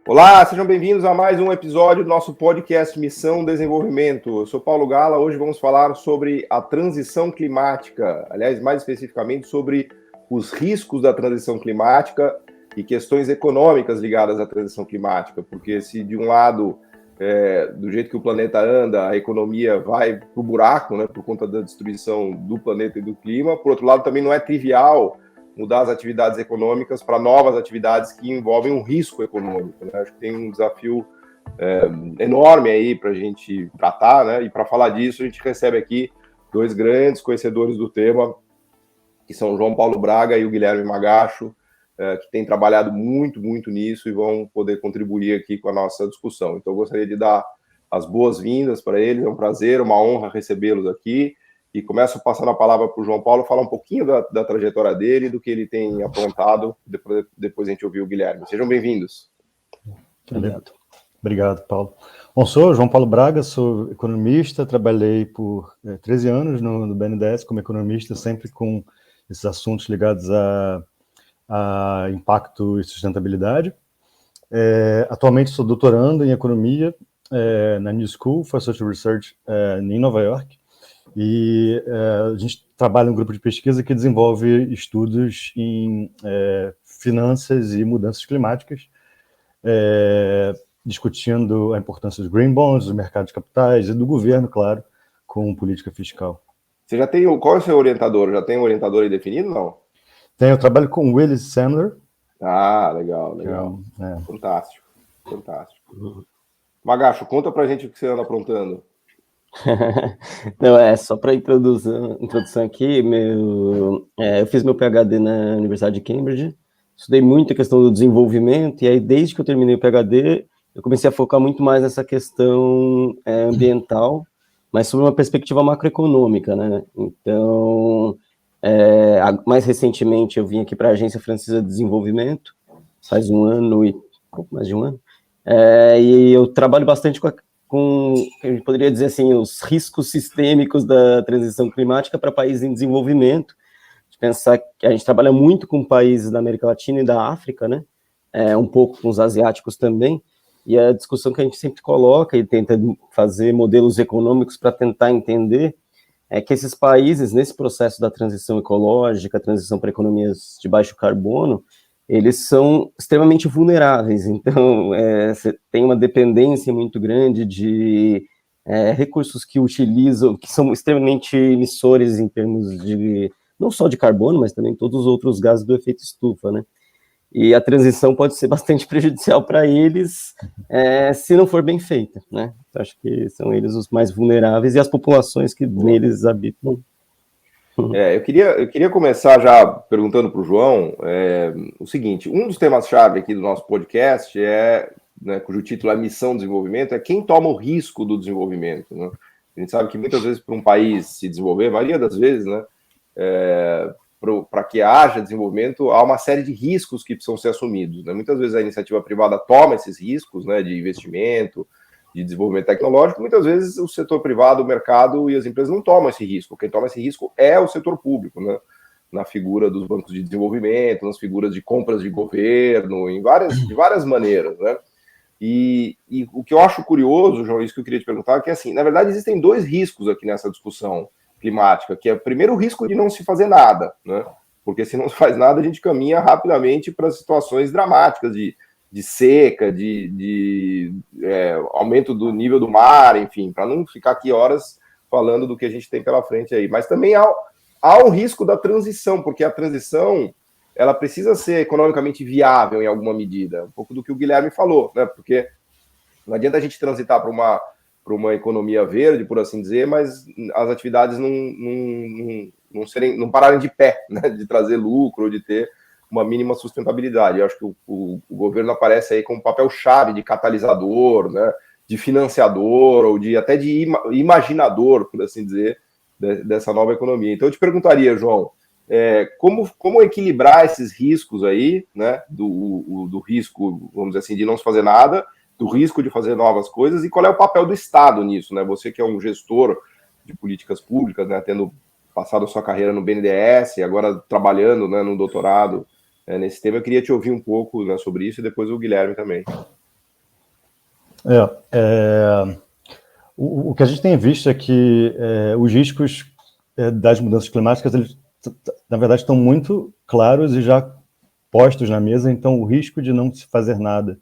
Olá, sejam bem-vindos a mais um episódio do nosso podcast Missão Desenvolvimento. Eu sou Paulo Gala, hoje vamos falar sobre a transição climática, aliás, mais especificamente sobre os riscos da transição climática e questões econômicas ligadas à transição climática, porque se de um lado, do jeito que o planeta anda, a economia vai para o buraco, né, por conta da destruição do planeta e do clima, por outro lado também não é trivial mudar as atividades econômicas para novas atividades que envolvem um risco econômico, né? Acho que tem um desafio enorme aí para a gente tratar, né? E para falar disso, a gente recebe aqui dois grandes conhecedores do tema, que são o João Paulo Braga e o Guilherme Magacho, que têm trabalhado muito nisso e vão poder contribuir aqui com a nossa discussão. Então, eu gostaria de dar as boas-vindas para eles, é um prazer, uma honra recebê-los aqui. E começo passando a palavra para o João Paulo falar um pouquinho da trajetória dele, do que ele tem aprontado, depois a gente ouvir o Guilherme. Sejam bem-vindos. Obrigado, Paulo. Bom, sou o João Paulo Braga, sou economista, trabalhei por 13 anos no BNDES como economista, sempre com esses assuntos ligados a impacto e sustentabilidade. Atualmente sou doutorando em economia na New School for Social Research em Nova York. E a gente trabalha em um grupo de pesquisa que desenvolve estudos em finanças e mudanças climáticas, discutindo a importância dos green bonds, dos mercados de capitais e do governo, claro, com política fiscal. Você já tem qual é o seu orientador? Já tem um orientador aí definido, não? Eu trabalho com o Willis Sandler. Ah, legal. Fantástico. Magacho, conta pra gente o que você anda aprontando. Não, só para introdução aqui, eu fiz meu PhD na Universidade de Cambridge, estudei muito a questão do desenvolvimento, e aí desde que eu terminei o PhD, eu comecei a focar muito mais nessa questão ambiental, mas sob uma perspectiva macroeconômica, né? Então, mais recentemente eu vim aqui para a Agência Francesa de Desenvolvimento, faz um ano e pouco mais de um ano, e eu trabalho bastante com a gente poderia dizer assim, os riscos sistêmicos da transição climática para países em desenvolvimento, de pensar que a gente trabalha muito com países da América Latina e da África, né, um pouco com os asiáticos também, e a discussão que a gente sempre coloca e tenta fazer modelos econômicos para tentar entender é que esses países, nesse processo da transição ecológica, transição para economias de baixo carbono, eles são extremamente vulneráveis, então você tem uma dependência muito grande de recursos que utilizam, que são extremamente emissores em termos de, não só de carbono, mas também todos os outros gases do efeito estufa, né? E a transição pode ser bastante prejudicial para eles, se não for bem feita, né? Então, acho que são eles os mais vulneráveis e as populações que neles habitam. Eu queria começar já perguntando para o João o seguinte: um dos temas-chave aqui do nosso podcast cujo título é Missão Desenvolvimento, é quem toma o risco do desenvolvimento, né? A gente sabe que muitas vezes para um país se desenvolver, a maioria das vezes, né, para que haja desenvolvimento, há uma série de riscos que precisam ser assumidos, né? Muitas vezes a iniciativa privada toma esses riscos, né, de investimento, de desenvolvimento tecnológico. Muitas vezes o setor privado, o mercado e as empresas não tomam esse risco. Quem toma esse risco é o setor público, né? Na figura dos bancos de desenvolvimento, nas figuras de compras de governo, de várias maneiras, né? E o que eu acho curioso, João, isso que eu queria te perguntar, é que, assim, na verdade, existem dois riscos aqui nessa discussão climática, que é, primeiro, o risco de não se fazer nada, né? Porque se não se faz nada, a gente caminha rapidamente para situações dramáticas de seca, de aumento do nível do mar, enfim, para não ficar aqui horas falando do que a gente tem pela frente aí. Mas também há um risco da transição, porque a transição ela precisa ser economicamente viável em alguma medida, um pouco do que o Guilherme falou, né? Porque não adianta a gente transitar para uma economia verde, por assim dizer, mas as atividades não pararem de pé, né? De trazer lucro, de ter uma mínima sustentabilidade. Eu acho que o governo aparece aí como um papel-chave de catalisador, né, de financiador, ou até de imaginador, por assim dizer, dessa nova economia. Então eu te perguntaria, João, como equilibrar esses riscos aí, né, do risco, vamos dizer assim, de não se fazer nada, do risco de fazer novas coisas, e qual é o papel do Estado nisso, né? Você que é um gestor de políticas públicas, né, tendo passado a sua carreira no BNDES, agora trabalhando, né, no doutorado nesse tema, eu queria te ouvir um pouco, né, sobre isso, e depois o Guilherme também. O que a gente tem visto é que os riscos das mudanças climáticas, eles, na verdade, estão muito claros e já postos na mesa, então o risco de não se fazer nada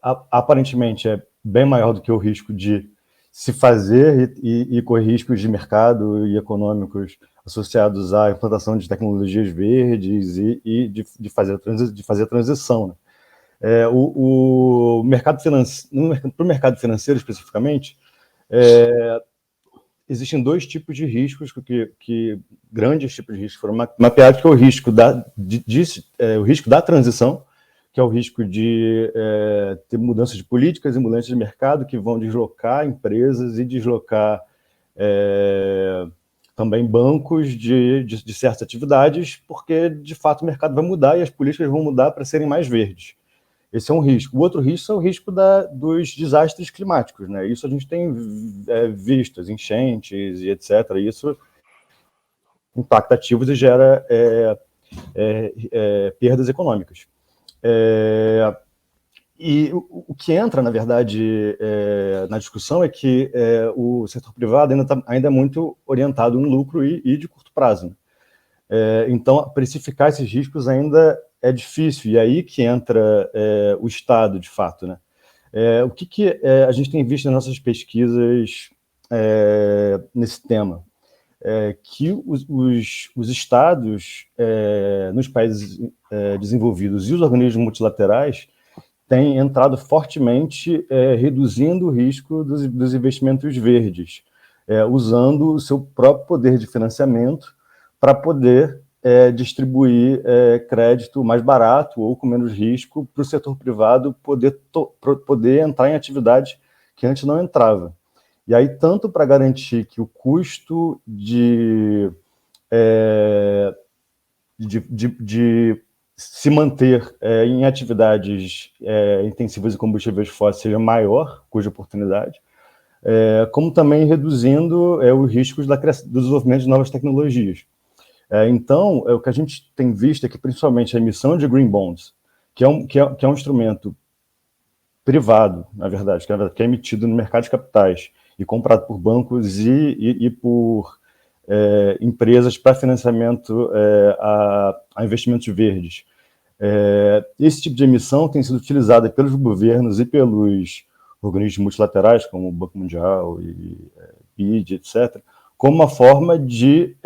aparentemente é bem maior do que o risco de se fazer e correr riscos de mercado e econômicos associados à implantação de tecnologias verdes e de fazer a transição, né? O mercado financeiro, para o mercado financeiro especificamente, existem dois tipos de riscos, grandes tipos de riscos foram mapeados, que é o risco o risco da transição, que é o risco de ter mudanças de políticas e mudanças de mercado que vão deslocar empresas e deslocar também bancos de certas atividades, porque, de fato, o mercado vai mudar e as políticas vão mudar para serem mais verdes. Esse é um risco. O outro risco é o risco dos desastres climáticos, né? Isso a gente tem visto, as enchentes e etc. Isso impacta ativos e gera perdas econômicas. E o que entra, na verdade, na discussão é que o setor privado ainda é muito orientado no lucro e de curto prazo, né? Então, precificar esses riscos ainda é difícil, e aí que entra o Estado, de fato, né? O que a gente tem visto nas nossas pesquisas nesse tema? Que os Estados, nos países desenvolvidos e os organismos multilaterais têm entrado fortemente reduzindo o risco dos investimentos verdes, usando o seu próprio poder de financiamento para poder distribuir crédito mais barato ou com menos risco para o setor privado poder entrar em atividade que antes não entrava. E aí, tanto para garantir que o custo de se manter em atividades intensivas de combustíveis fósseis seja maior, cuja oportunidade, como também reduzindo os riscos do desenvolvimento de novas tecnologias. Então, o que a gente tem visto é que, principalmente, a emissão de green bonds, que é um instrumento privado, na verdade, que é emitido no mercado de capitais e comprado por bancos e por empresas para financiamento a investimentos verdes. Esse tipo de emissão tem sido utilizada pelos governos e pelos organismos multilaterais, como o Banco Mundial e BID, etc., como uma forma de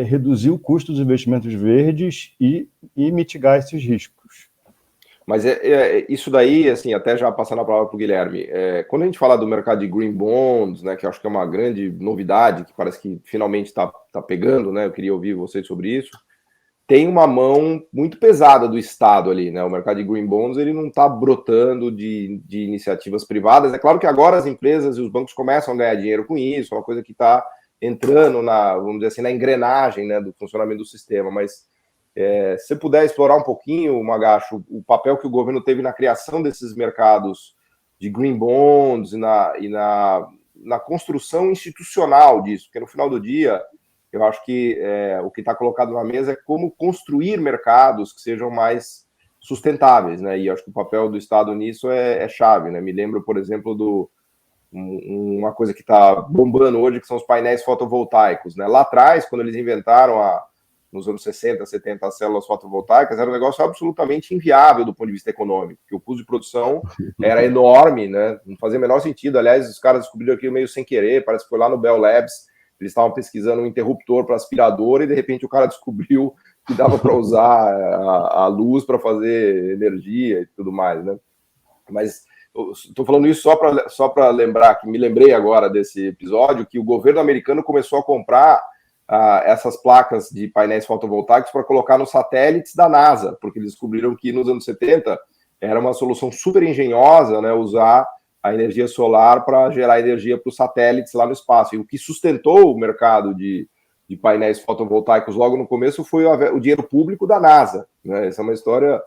reduzir o custo dos investimentos verdes e mitigar esses riscos. Mas isso daí, assim, até já passando a palavra para o Guilherme, quando a gente fala do mercado de green bonds, né, que eu acho que é uma grande novidade, que parece que finalmente está pegando, né, eu queria ouvir vocês sobre isso, tem uma mão muito pesada do Estado ali, né, o mercado de green bonds, ele não está brotando de iniciativas privadas. É claro que agora as empresas e os bancos começam a ganhar dinheiro com isso, é uma coisa que está entrando vamos dizer assim, na engrenagem, né, do funcionamento do sistema, mas se você puder explorar um pouquinho, Magacho, o papel que o governo teve na criação desses mercados de green bonds e na construção institucional disso, porque no final do dia, eu acho que o que está colocado na mesa é como construir mercados que sejam mais sustentáveis, né? E acho que o papel do Estado nisso é chave, né? Me lembro, por exemplo, uma coisa que está bombando hoje, que são os painéis fotovoltaicos, né? Lá atrás, quando eles inventaram nos anos 60, 70, as células fotovoltaicas, era um negócio absolutamente inviável do ponto de vista econômico, porque o custo de produção era enorme, né? Não fazia o menor sentido. Aliás, os caras descobriram aquilo meio sem querer, parece que foi lá no Bell Labs, eles estavam pesquisando um interruptor para aspirador e, de repente, o cara descobriu que dava para usar a luz para fazer energia e tudo mais, né? Mas estou falando isso só para lembrar, que me lembrei agora desse episódio, que o governo americano começou a comprar essas placas de painéis fotovoltaicos para colocar nos satélites da NASA, porque eles descobriram que nos anos 70 era uma solução super engenhosa, né, usar a energia solar para gerar energia para os satélites lá no espaço. E o que sustentou o mercado de painéis fotovoltaicos logo no começo foi o dinheiro público da NASA, né? Essa é uma história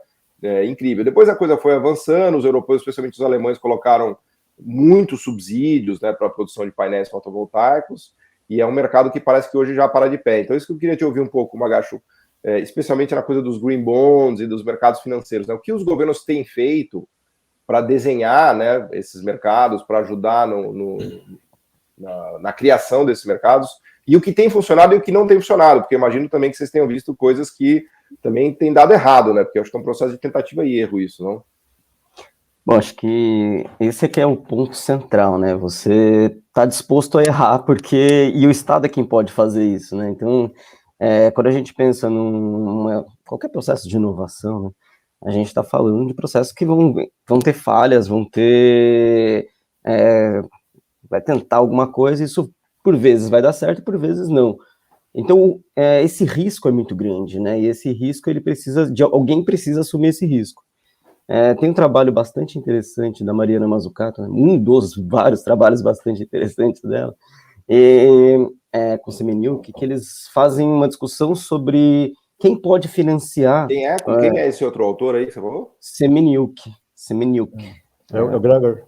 incrível. Depois a coisa foi avançando, os europeus, especialmente os alemães, colocaram muitos subsídios, né, para a produção de painéis fotovoltaicos, e é um mercado que parece que hoje já para de pé. Então, isso que eu queria te ouvir um pouco, Magacho, especialmente na coisa dos green bonds e dos mercados financeiros, né? O que os governos têm feito para desenhar, né, esses mercados, para ajudar na criação desses mercados, e o que tem funcionado e o que não tem funcionado, porque eu imagino também que vocês tenham visto coisas que também têm dado errado, né? Porque eu acho que é um processo de tentativa e erro isso, não? Bom, acho que esse aqui é o ponto central, né? Você está disposto a errar, e o Estado é quem pode fazer isso, né? Então, quando a gente pensa qualquer processo de inovação, né, a gente está falando de processos que vão ter falhas, vai tentar alguma coisa, isso por vezes vai dar certo, por vezes não. Então, esse risco é muito grande, né? E esse risco, alguém precisa assumir esse risco. Tem um trabalho bastante interessante da Mariana Mazzucato, né? Um dos vários trabalhos bastante interessantes dela, com o Semeniuk, que eles fazem uma discussão sobre quem pode financiar... Quem é esse outro autor aí que você falou? Semeniuk. É o Gregor.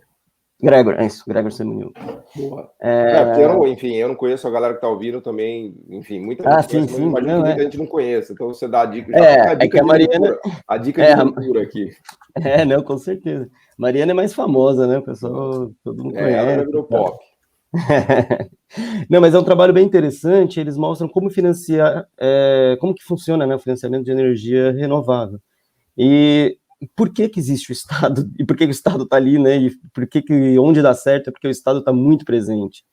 Gregor Semeniuk. Boa. Porque eu não conheço a galera que tá ouvindo também, enfim, muita gente conhece, mas imagino que muita gente não conheça, então você dá a dica, a dica de leitura aqui. Não, com certeza. Mariana é mais famosa, né, o pessoal, todo mundo conhece. Ela já virou pop. Não, mas é um trabalho bem interessante, eles mostram como financiar, como que funciona, né, o financiamento de energia renovável. E por que existe o Estado, e por que o Estado está ali, né, e por que onde dá certo é porque o Estado está muito presente.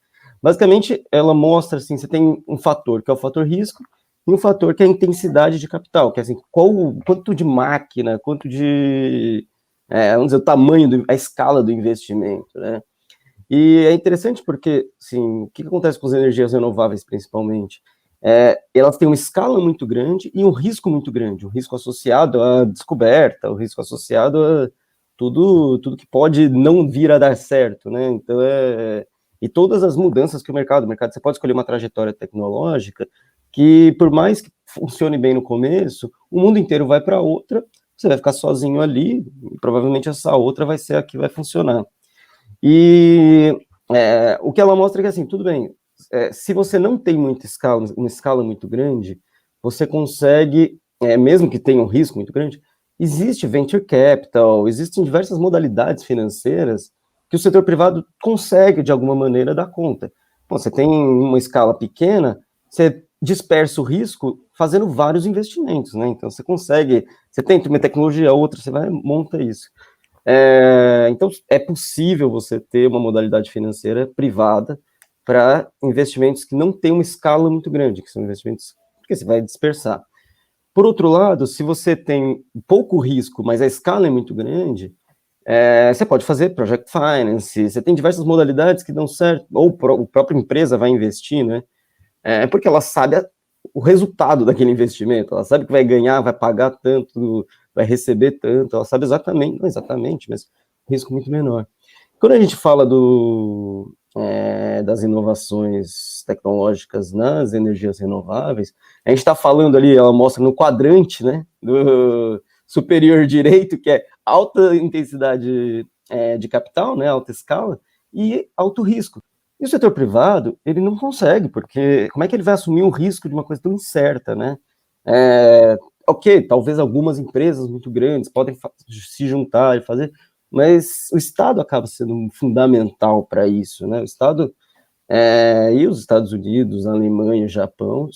Basicamente, ela mostra, assim, você tem um fator, que é o fator risco, e um fator que é a intensidade de capital, que é assim, quanto de máquina, quanto de, vamos dizer, o tamanho, a escala do investimento, né. E é interessante porque, assim, o que acontece com as energias renováveis, principalmente? Elas têm uma escala muito grande e um risco muito grande, um risco associado à descoberta, o risco associado a tudo que pode não vir a dar certo, né? Então, e todas as mudanças que o mercado, você pode escolher uma trajetória tecnológica que, por mais que funcione bem no começo, o mundo inteiro vai para outra, você vai ficar sozinho ali, e provavelmente essa outra vai ser a que vai funcionar. E o que ela mostra é que, assim, tudo bem, se você não tem uma escala muito grande, você consegue, mesmo que tenha um risco muito grande, existe venture capital, existem diversas modalidades financeiras que o setor privado consegue, de alguma maneira, dar conta. Bom, você tem uma escala pequena, você dispersa o risco fazendo vários investimentos, né? Então, você tenta uma tecnologia, outra, você monta isso. Então, é possível você ter uma modalidade financeira privada para investimentos que não têm uma escala muito grande, que são investimentos que você vai dispersar. Por outro lado, se você tem pouco risco, mas a escala é muito grande, você pode fazer project finance, você tem diversas modalidades que dão certo, ou a própria empresa vai investir, né? Porque ela sabe o resultado daquele investimento, ela sabe que vai ganhar, vai pagar tanto, vai receber tanto, ela sabe exatamente, não exatamente, mas risco muito menor. Quando a gente fala das inovações tecnológicas nas energias renováveis, a gente está falando ali, ela mostra no quadrante, né, do superior direito, que é alta intensidade de capital, né, alta escala, e alto risco. E o setor privado, ele não consegue, porque como é que ele vai assumir o risco de uma coisa tão incerta, né? Ok, talvez algumas empresas muito grandes podem se juntar e fazer, mas o Estado acaba sendo fundamental para isso, né? O Estado e os Estados Unidos, a Alemanha, o Japão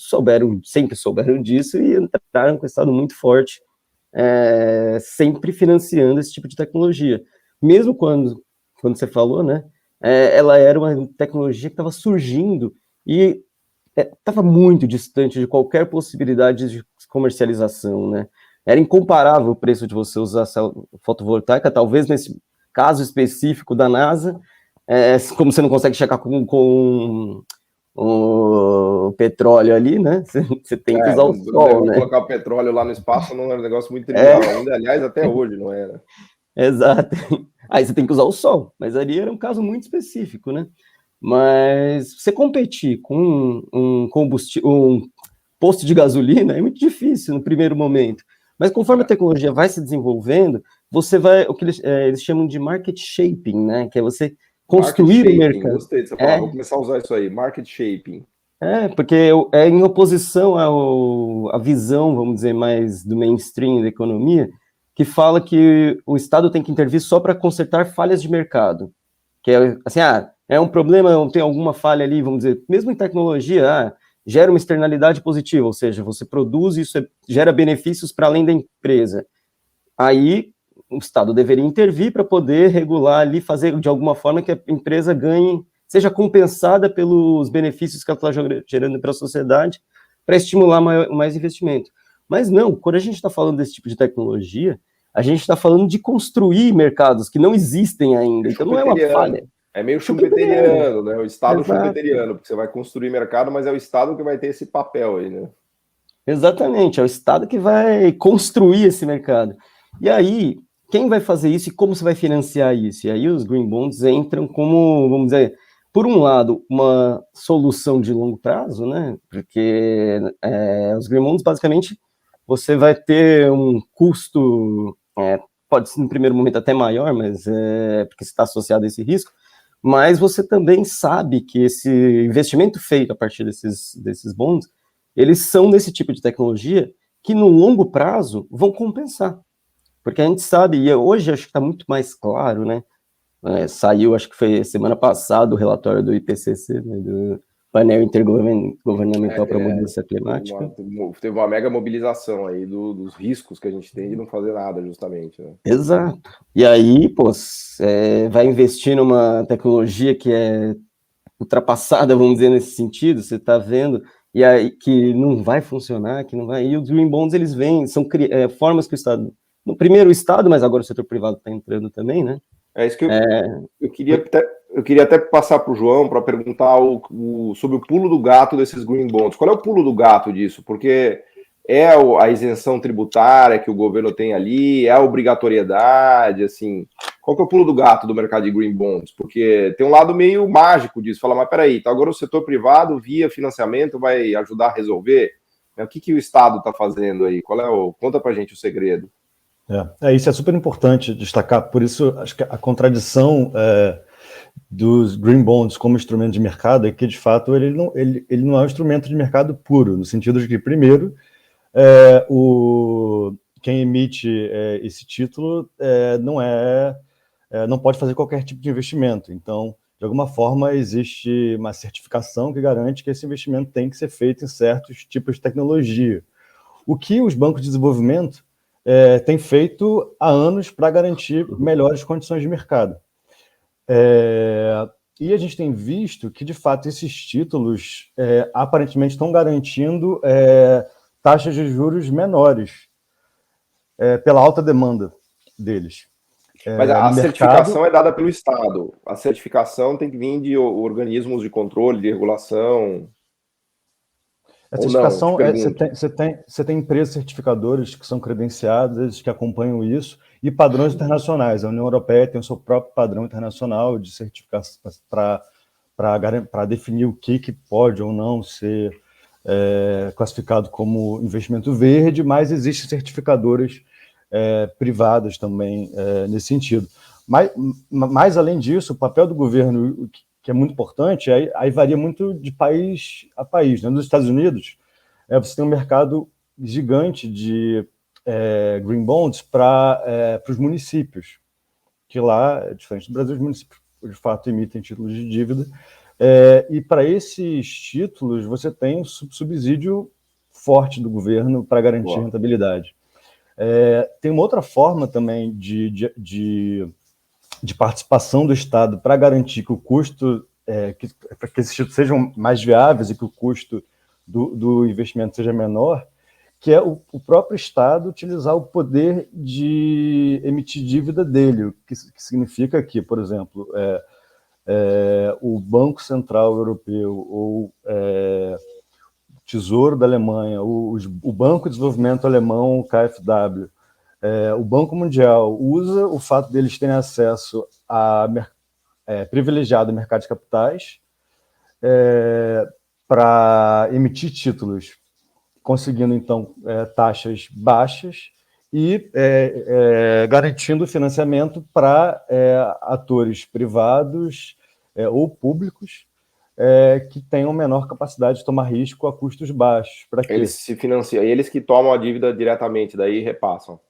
sempre souberam disso e entraram com o Estado muito forte, sempre financiando esse tipo de tecnologia. Mesmo quando você falou, né? Ela era uma tecnologia que estava surgindo e estava muito distante de qualquer possibilidade de comercialização, né? Era incomparável o preço de você usar célula fotovoltaica, talvez nesse caso específico da NASA, como você não consegue checar com o petróleo ali, né? Você tem que usar o sol, né? Colocar o petróleo lá no espaço não era um negócio muito trivial ainda, aliás, até hoje não era. Exato. Aí você tem que usar o sol, mas ali era um caso muito específico, né? Mas você competir com um posto de gasolina é muito difícil no primeiro momento. Mas conforme a tecnologia vai se desenvolvendo, você vai, o que eles chamam de market shaping, né? Que é você construir o mercado. Gostei dessa palavra, vou começar a usar isso aí, market shaping. Porque é em oposição à visão, vamos dizer, mais do mainstream da economia, que fala que o Estado tem que intervir só para consertar falhas de mercado. Que é assim, é um problema, tem alguma falha ali, vamos dizer, mesmo em tecnologia, gera uma externalidade positiva, ou seja, você produz e isso gera benefícios para além da empresa. Aí o Estado deveria intervir para poder regular ali, fazer de alguma forma que a empresa ganhe, seja compensada pelos benefícios que ela está gerando para a sociedade, para estimular mais investimento. Mas não, quando a gente está falando desse tipo de tecnologia, a gente está falando de construir mercados que não existem ainda, então não é uma falha. É meio schumpeteriano, né? O Estado schumpeteriano, porque você vai construir mercado, mas é o Estado que vai ter esse papel aí, né? Exatamente, é o Estado que vai construir esse mercado. E aí, quem vai fazer isso e como você vai financiar isso? E aí os Green Bonds entram como, vamos dizer, por um lado, uma solução de longo prazo, né? Porque os Green Bonds, basicamente, você vai ter um custo, pode ser no primeiro momento até maior, mas porque está associado a esse risco, mas você também sabe que esse investimento feito a partir desses bonds, eles são desse tipo de tecnologia que no longo prazo vão compensar. Porque a gente sabe, e hoje acho que está muito mais claro, né? Saiu, acho que foi semana passada, o relatório do IPCC, né, do Painel Intergovernamental para a Mudança Climática. Teve uma mega mobilização aí dos riscos que a gente tem de não fazer nada, justamente. Né? Exato. E aí, pô, vai investir numa tecnologia que é ultrapassada, vamos dizer, nesse sentido, você está vendo, e aí que não vai funcionar, que não vai. E os Green Bonds, eles vêm, são formas que o Estado. No primeiro o Estado, mas agora o setor privado está entrando também, né? É isso que eu queria até passar para o João para perguntar sobre o pulo do gato desses Green Bonds. Qual é o pulo do gato disso? Porque é a isenção tributária que o governo tem ali, é a obrigatoriedade, assim. Qual que é o pulo do gato do mercado de Green Bonds? Porque tem um lado meio mágico disso. Fala, mas peraí, então agora o setor privado, via financiamento, vai ajudar a resolver? O que o Estado está fazendo aí? Conta para a gente o segredo. Isso é super importante destacar, por isso acho que a contradição dos Green Bonds como instrumento de mercado é que, de fato, ele não é um instrumento de mercado puro, no sentido de que, primeiro, quem emite esse título não pode fazer qualquer tipo de investimento. Então, de alguma forma, existe uma certificação que garante que esse investimento tem que ser feito em certos tipos de tecnologia. O que os bancos de desenvolvimento têm feito há anos para garantir melhores condições de mercado. E a gente tem visto que, de fato, esses títulos aparentemente estão garantindo taxas de juros menores pela alta demanda deles. Mas a certificação é dada pelo Estado. A certificação tem que vir de organismos de controle, de regulação. A certificação, você tem empresas certificadoras que são credenciadas, que acompanham isso, e padrões internacionais. A União Europeia tem o seu próprio padrão internacional de certificação para definir o que pode ou não ser classificado como investimento verde, mas existem certificadoras privadas também nesse sentido. Mas, além disso, o papel do governo, que é muito importante, aí varia muito de país a país. Né? Nos Estados Unidos, você tem um mercado gigante de Green Bonds para os municípios, que lá, diferente do Brasil, os municípios, de fato, emitem títulos de dívida, e para esses títulos você tem um subsídio forte do governo para garantir rentabilidade. Tem uma outra forma também de participação do Estado para garantir que o custo, para que esses títulos sejam mais viáveis e que o custo do investimento seja menor, que é o próprio Estado utilizar o poder de emitir dívida dele, o que significa que, por exemplo, o Banco Central Europeu ou o Tesouro da Alemanha, o Banco de Desenvolvimento Alemão, o KfW, o Banco Mundial usa o fato deles terem acesso a privilegiado ao mercado de capitais para emitir títulos, conseguindo, então, taxas baixas e garantindo financiamento para atores privados ou públicos que tenham menor capacidade de tomar risco a custos baixos. Eles se financiam, eles que tomam a dívida diretamente, daí repassam.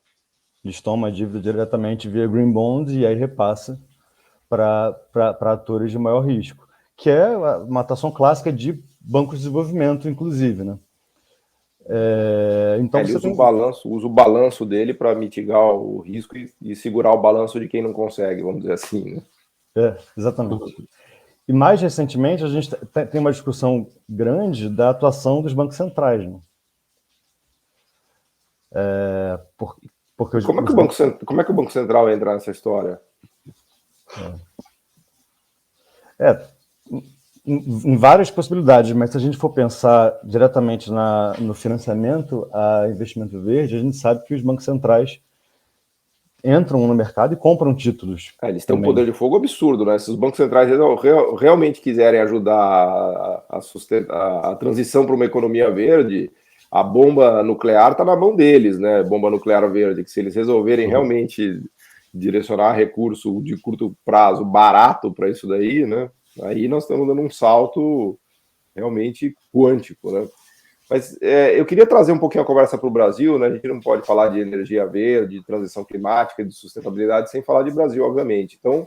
Eles tomam a dívida diretamente via Green Bonds e aí repassa para atores de maior risco, que é uma atuação clássica de bancos de desenvolvimento, inclusive, né? Então ele usa o balanço dele para mitigar o risco e segurar o balanço de quem não consegue, vamos dizer assim, né? Exatamente. E mais recentemente a gente tem uma discussão grande da atuação dos bancos centrais, né? Porque como é que o Banco Central entra nessa história? Em várias possibilidades, mas se a gente for pensar diretamente no financiamento a investimento verde, a gente sabe que os bancos centrais entram no mercado e compram títulos. Eles têm um poder de fogo absurdo, né? Se os bancos centrais realmente quiserem ajudar a transição para uma economia verde, a bomba nuclear está na mão deles, né? Bomba nuclear verde, que se eles resolverem realmente direcionar recurso de curto prazo barato para isso daí, né? Aí nós estamos dando um salto realmente quântico, né? Mas eu queria trazer um pouquinho a conversa para o Brasil, né? A gente não pode falar de energia verde, de transição climática, de sustentabilidade, sem falar de Brasil, obviamente. Então,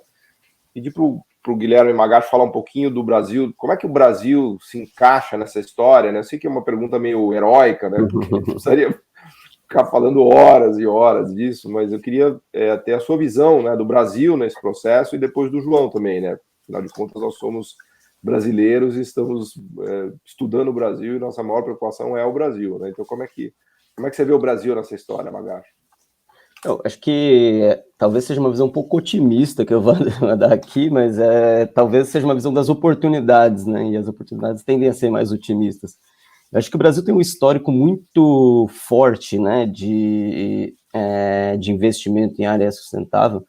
pedir para o Guilherme Magacho falar um pouquinho do Brasil, como é que o Brasil se encaixa nessa história, né? Eu sei que é uma pergunta meio heróica, né? Porque a gente precisaria ficar falando horas e horas disso, mas eu queria ter a sua visão, né, do Brasil nesse processo e depois do João também, né? Afinal de contas, nós somos brasileiros e estamos estudando o Brasil e nossa maior preocupação é o Brasil, né? Então, como é que você vê o Brasil nessa história, Magacho? Eu acho que talvez seja uma visão um pouco otimista que eu vou dar aqui, mas talvez seja uma visão das oportunidades, né? E as oportunidades tendem a ser mais otimistas. Eu acho que o Brasil tem um histórico muito forte, né, de investimento em área sustentável.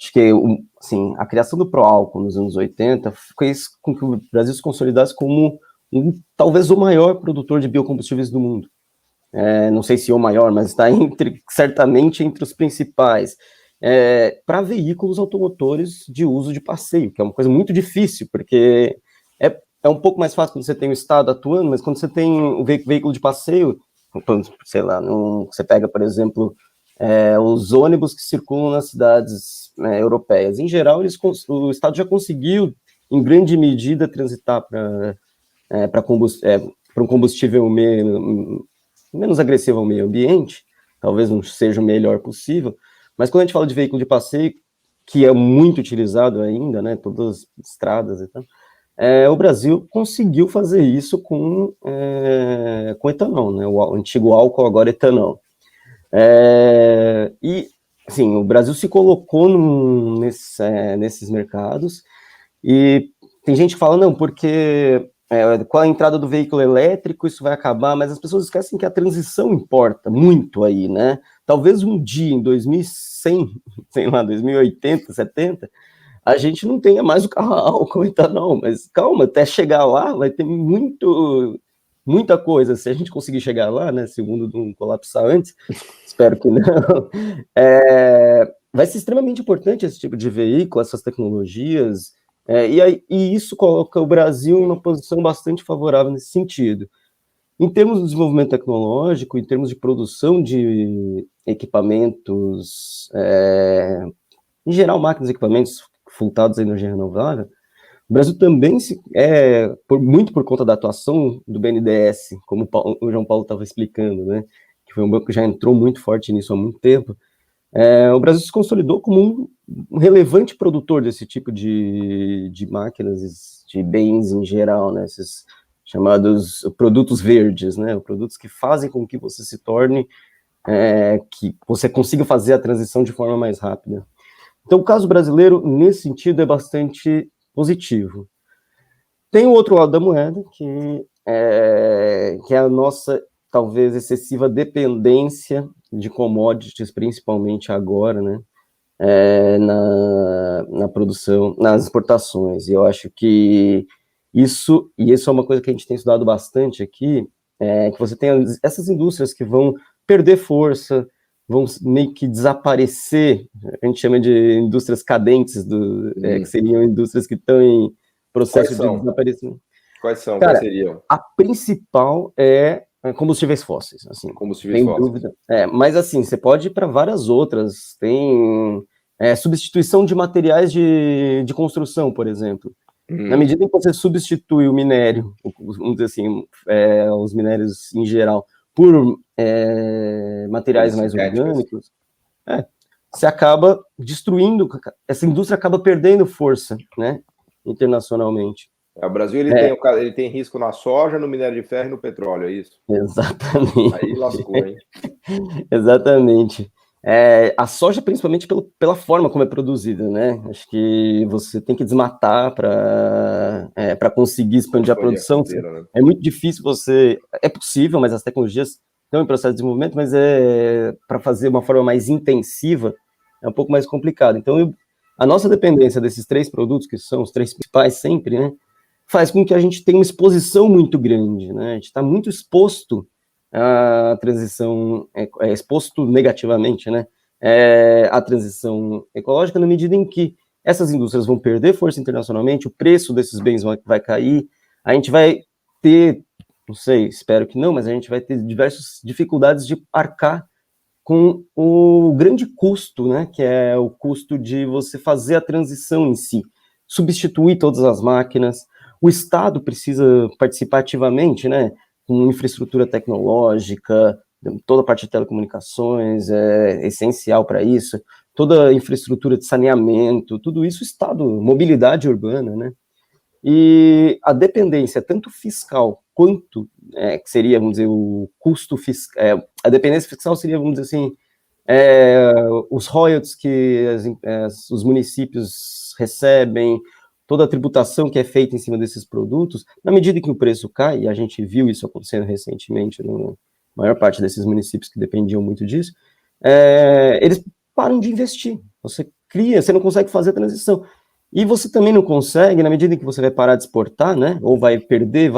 Acho que assim, a criação do Proálcool nos anos 80 fez com que o Brasil se consolidasse como talvez o maior produtor de biocombustíveis do mundo. Não sei se o maior, mas está certamente entre os principais, para veículos automotores de uso de passeio, que é uma coisa muito difícil, porque é um pouco mais fácil quando você tem o Estado atuando, mas quando você tem o veículo de passeio, sei lá, você pega, por exemplo, os ônibus que circulam nas cidades europeias. Em geral, o Estado já conseguiu, em grande medida, transitar para um combustível menos agressivo ao meio ambiente, talvez não seja o melhor possível, mas quando a gente fala de veículo de passeio, que é muito utilizado ainda, né, todas as estradas e tal, o Brasil conseguiu fazer isso com etanol, né, o antigo álcool, agora etanol. E, assim, o Brasil se colocou nesses mercados, e tem gente que fala, não, porque com a entrada do veículo elétrico isso vai acabar, mas as pessoas esquecem que a transição importa muito aí, né? Talvez um dia, em 2100, sei lá, 2080, 70, a gente não tenha mais o carro a álcool etanol, mas calma, até chegar lá vai ter muita coisa, se a gente conseguir chegar lá, né, se o mundo não colapsar antes, espero que não, vai ser extremamente importante esse tipo de veículo, essas tecnologias, e isso coloca o Brasil em uma posição bastante favorável nesse sentido. Em termos de desenvolvimento tecnológico, em termos de produção de equipamentos, em geral, máquinas e equipamentos voltados à energia renovável, o Brasil também, muito por conta da atuação do BNDES, como o João Paulo estava explicando, né, que foi um banco que já entrou muito forte nisso há muito tempo, o Brasil se consolidou como um relevante produtor desse tipo de máquinas, de bens em geral, né, esses chamados produtos verdes, né, produtos que fazem com que você se torne, que você consiga fazer a transição de forma mais rápida. Então, o caso brasileiro, nesse sentido, é bastante positivo. Tem o outro lado da moeda, que é a nossa, talvez, excessiva dependência de commodities, principalmente agora, né, na produção, nas exportações. E eu acho que isso é uma coisa que a gente tem estudado bastante aqui, que você tem essas indústrias que vão perder força, vão meio que desaparecer, a gente chama de indústrias cadentes, que seriam indústrias que estão em processo de desaparecimento. Quais são? Cara, Quais seriam? a principal é combustíveis fósseis, assim, Combustíveis sem fósseis. dúvida. Mas assim, você pode ir para várias outras. Tem substituição de materiais de construção, por exemplo. Na medida em que você substitui o minério, vamos dizer assim, os minérios em geral, por materiais mais orgânicos, você acaba destruindo, essa indústria acaba perdendo força, né, internacionalmente. O Brasil ele tem risco na soja, no minério de ferro e no petróleo, é isso? Exatamente. Aí lascou, hein? Exatamente. A soja, principalmente pela forma como é produzida, né? Acho que você tem que desmatar para conseguir expandir a produção. Né? É muito difícil É possível, mas as tecnologias estão em processo de desenvolvimento, mas para fazer de uma forma mais intensiva é um pouco mais complicado. Então, a nossa dependência desses 3 produtos, que são os 3 principais sempre, né? Faz com que a gente tenha uma exposição muito grande, né? A gente está muito exposto à transição, exposto negativamente, né? À transição ecológica, na medida em que essas indústrias vão perder força internacionalmente, o preço desses bens vai cair, a gente vai ter, não sei, espero que não, mas a gente vai ter diversas dificuldades de arcar com o grande custo, né? Que é o custo de você fazer a transição em si, substituir todas as máquinas. O Estado precisa participar ativamente, né, com infraestrutura tecnológica, toda a parte de telecomunicações é essencial para isso, toda a infraestrutura de saneamento, tudo isso, Estado, mobilidade urbana, né, e a dependência, tanto fiscal quanto, que seria, vamos dizer, o custo fiscal, a dependência fiscal seria, vamos dizer assim, os royalties que os municípios recebem, toda a tributação que é feita em cima desses produtos, na medida que o preço cai, e a gente viu isso acontecendo recentemente na maior parte desses municípios que dependiam muito disso, eles param de investir. Você não consegue fazer a transição. E você também não consegue, na medida em que você vai parar de exportar, né, ou vai perder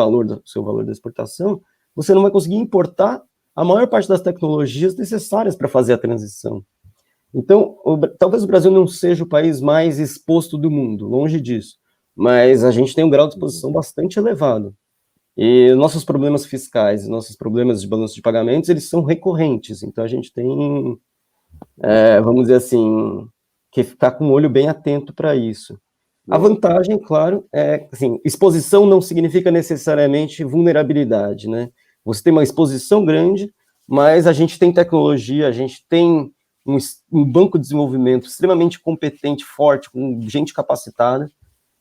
seu valor da exportação, você não vai conseguir importar a maior parte das tecnologias necessárias para fazer a transição. Então, talvez o Brasil não seja o país mais exposto do mundo, longe disso, mas a gente tem um grau de exposição bastante elevado. E nossos problemas fiscais, nossos problemas de balanço de pagamentos, eles são recorrentes, então a gente tem, vamos dizer assim, que ficar com o olho bem atento para isso. A vantagem, claro, assim, exposição não significa necessariamente vulnerabilidade, né? Você tem uma exposição grande, mas a gente tem tecnologia, a gente tem um banco de desenvolvimento extremamente competente, forte, com gente capacitada,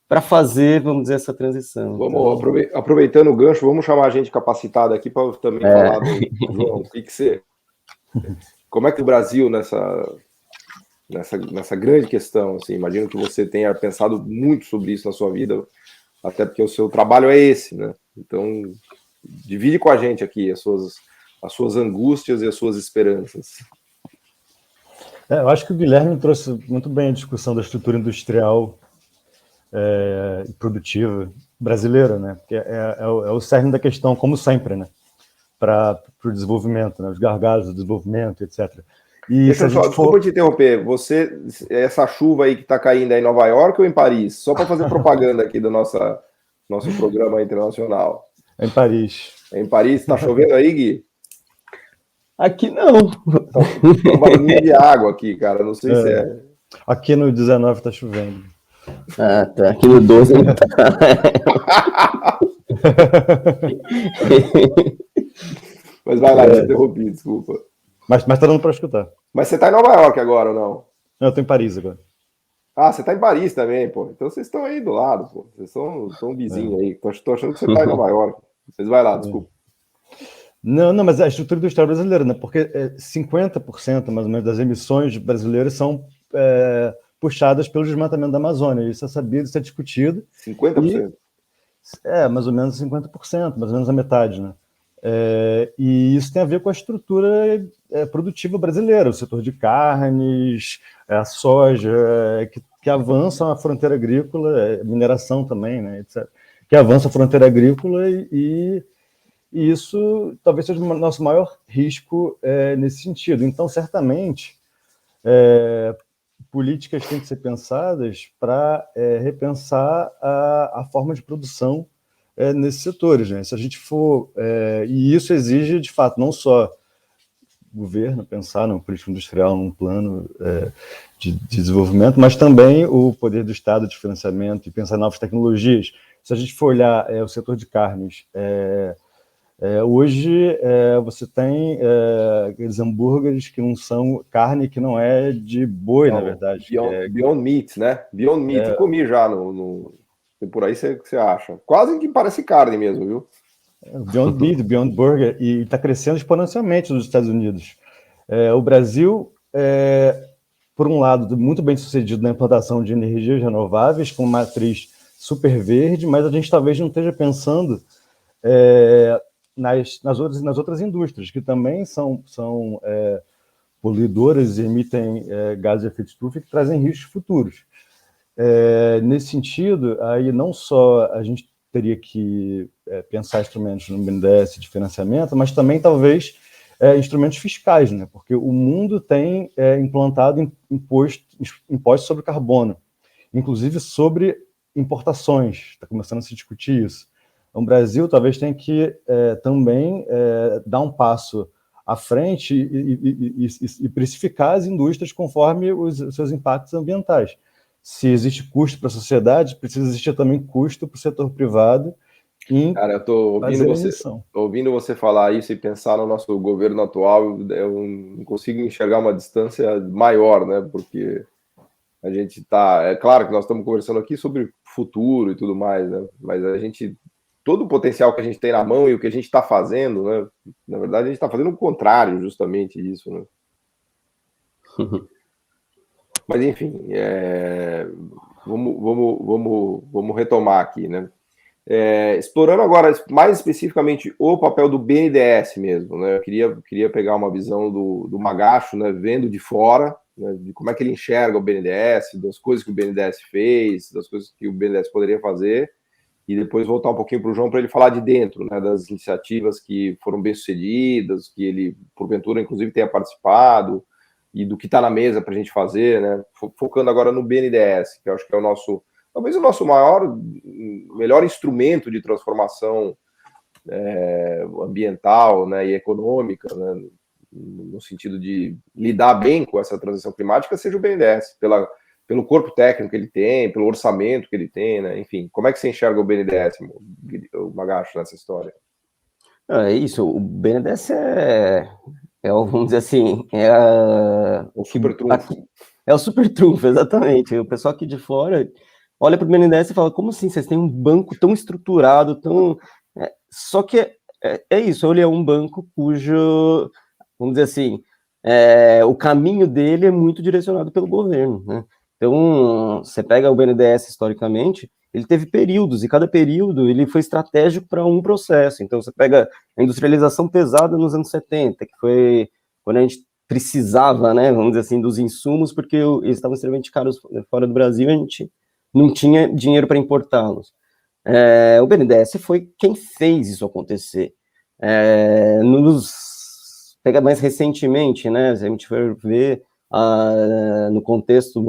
para fazer, vamos dizer, essa transição. Vamos, então, aproveitando o gancho, vamos chamar a gente capacitada aqui para também falar do João. Como é que o Brasil, nessa grande questão, assim, imagino que você tenha pensado muito sobre isso na sua vida, até porque o seu trabalho é esse, né? Então, divide com a gente aqui as suas angústias e as suas esperanças. Eu acho que o Guilherme trouxe muito bem a discussão da estrutura industrial e produtiva brasileira, né? Porque é o cerne da questão, como sempre, né? Para o desenvolvimento, né? Os gargalos do desenvolvimento, etc. E desculpa te interromper, essa chuva aí que está caindo aí em Nova York ou em Paris? Só para fazer propaganda aqui do nosso programa internacional. É em Paris. É em Paris? Está chovendo aí, Gui? Aqui não. Tem um barulhinho de água aqui, cara, não sei se é. Aqui no 19 está chovendo. Ah, tá. Aqui no 12 não tá. Mas vai lá, te interrompi, desculpa. Mas tá dando para escutar. Mas você tá em Nova York agora ou não? Não, eu tô em Paris agora. Ah, você tá em Paris também, pô. Então vocês estão aí do lado, pô. Vocês são um vizinho aí. Tô achando que você tá em Nova York. Mas vai lá, desculpa. Não, mas a estrutura industrial brasileira, né? Porque 50% mais ou menos das emissões brasileiras são puxadas pelo desmatamento da Amazônia. Isso é sabido, isso é discutido. 50%? Mais ou menos 50%, mais ou menos a metade, né? E isso tem a ver com a estrutura produtiva brasileira, o setor de carnes, a soja, que avançam a fronteira agrícola, mineração também, né, etc., que avança a fronteira agrícola e isso talvez seja o nosso maior risco nesse sentido. Então, certamente, políticas têm que ser pensadas para repensar a forma de produção nesses setores, né? Se a gente for... e isso exige, de fato, não só o governo pensar no político industrial, num plano de desenvolvimento, mas também o poder do Estado de financiamento e pensar em novas tecnologias. Se a gente for olhar o setor de carnes, hoje você tem aqueles hambúrgueres que não são carne, que não é de boi, na verdade. Beyond Meat, né? Beyond Meat, eu comi já por aí você acha. Quase que parece carne mesmo, viu? Beyond Meat, Beyond Burger, e está crescendo exponencialmente nos Estados Unidos. O Brasil, por um lado, muito bem sucedido na implantação de energias renováveis, com matriz super verde, mas a gente talvez não esteja pensando nas outras indústrias, que também são poluidoras e emitem gases de efeito estufa e que trazem riscos futuros. Nesse sentido, aí não só a gente teria que pensar instrumentos no BNDES de financiamento, mas também talvez instrumentos fiscais, né? Porque o mundo tem implantado impostos sobre carbono, inclusive sobre importações, está começando a se discutir isso. Então, o Brasil talvez tenha que também dar um passo à frente e precificar as indústrias conforme os seus impactos ambientais. Se existe custo para a sociedade, precisa existir também custo para o setor privado. Cara, eu estou ouvindo você falar isso e pensar no nosso governo atual, eu não consigo enxergar uma distância maior, né? Porque a gente está... É claro que nós estamos conversando aqui sobre futuro e tudo mais, né? Mas todo o potencial que a gente tem na mão e o que a gente está fazendo, né? Na verdade, a gente está fazendo o contrário, justamente disso, né? Mas, enfim, vamos retomar aqui, né? Explorando agora mais especificamente o papel do BNDES mesmo, né? Eu queria pegar uma visão do Magacho, né? Vendo de fora, né? De como é que ele enxerga o BNDES, das coisas que o BNDES fez, das coisas que o BNDES poderia fazer, e depois voltar um pouquinho para o João para ele falar de dentro, né? Das iniciativas que foram bem-sucedidas, que ele, porventura, inclusive, tenha participado, e do que está na mesa para a gente fazer, né? Focando agora no BNDES, que eu acho que é talvez o nosso melhor instrumento de transformação ambiental, né, e econômica, né, no sentido de lidar bem com essa transição climática, seja o BNDES, pelo corpo técnico que ele tem, pelo orçamento que ele tem, né? Enfim, como é que você enxerga o BNDES, o Magacho, nessa história? É isso, o BNDES vamos dizer assim, o super trunfo. É o super trunfo, exatamente. O pessoal aqui de fora olha para o BNDES e fala, como assim, vocês têm um banco tão estruturado, tão... Só que isso, ele é um banco cujo, vamos dizer assim, o caminho dele é muito direcionado pelo governo, né? Então, você pega o BNDES historicamente, ele teve períodos, e cada período ele foi estratégico para um processo. Então, você pega a industrialização pesada nos anos 70, que foi quando a gente precisava, né, vamos dizer assim, dos insumos, porque eles estavam extremamente caros fora do Brasil, a gente não tinha dinheiro para importá-los. O BNDES foi quem fez isso acontecer. Pega mais recentemente, né, se a gente for ver no contexto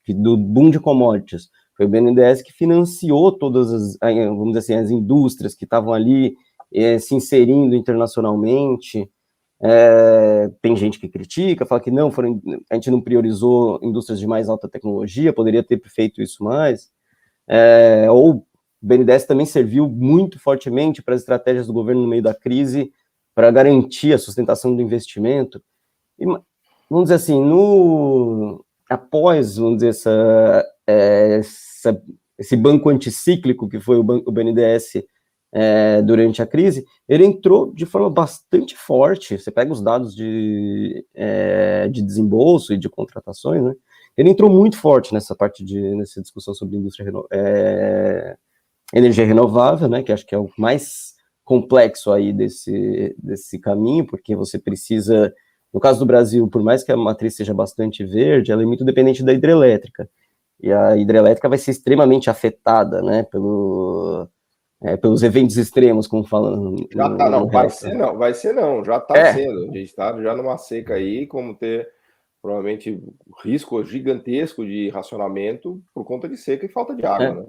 do boom de commodities, foi o BNDES que financiou todas vamos dizer assim, as indústrias que estavam ali se inserindo internacionalmente. Tem gente que critica, fala que não, a gente não priorizou indústrias de mais alta tecnologia, poderia ter feito isso mais. Ou o BNDES também serviu muito fortemente para as estratégias do governo no meio da crise, para garantir a sustentação do investimento. E, vamos dizer assim, após, vamos dizer, esse banco anticíclico que foi o BNDES durante a crise, ele entrou de forma bastante forte. Você pega os dados de desembolso e de contratações, né? Ele entrou muito forte nessa discussão sobre energia renovável, né? Que acho que é o mais complexo aí desse caminho, porque você precisa, no caso do Brasil, por mais que a matriz seja bastante verde, ela é muito dependente da hidrelétrica, e a hidrelétrica vai ser extremamente afetada, né, pelos eventos extremos, como falam. Já tá, não, vai ser não, já está sendo. A gente está já numa seca aí, como ter provavelmente risco gigantesco de racionamento por conta de seca e falta de água, né?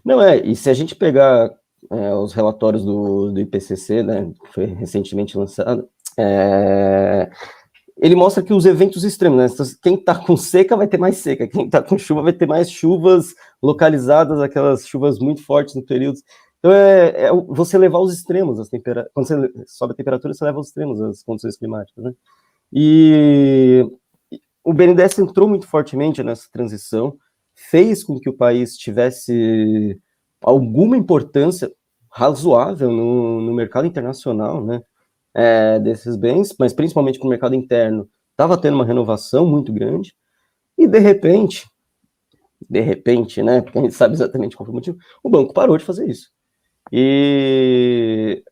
Não, e se a gente pegar os relatórios do IPCC, né, que foi recentemente lançado, ele mostra que os eventos extremos, né, quem está com seca vai ter mais seca, quem está com chuva vai ter mais chuvas localizadas, aquelas chuvas muito fortes no período. Então, você levar os extremos, quando você sobe a temperatura, você leva os extremos, as condições climáticas, né? E o BNDES entrou muito fortemente nessa transição, fez com que o país tivesse alguma importância razoável no mercado internacional, né, desses bens, mas principalmente para o mercado interno, estava tendo uma renovação muito grande, e de repente, né, porque a gente sabe exatamente qual foi o motivo, o banco parou de fazer isso. E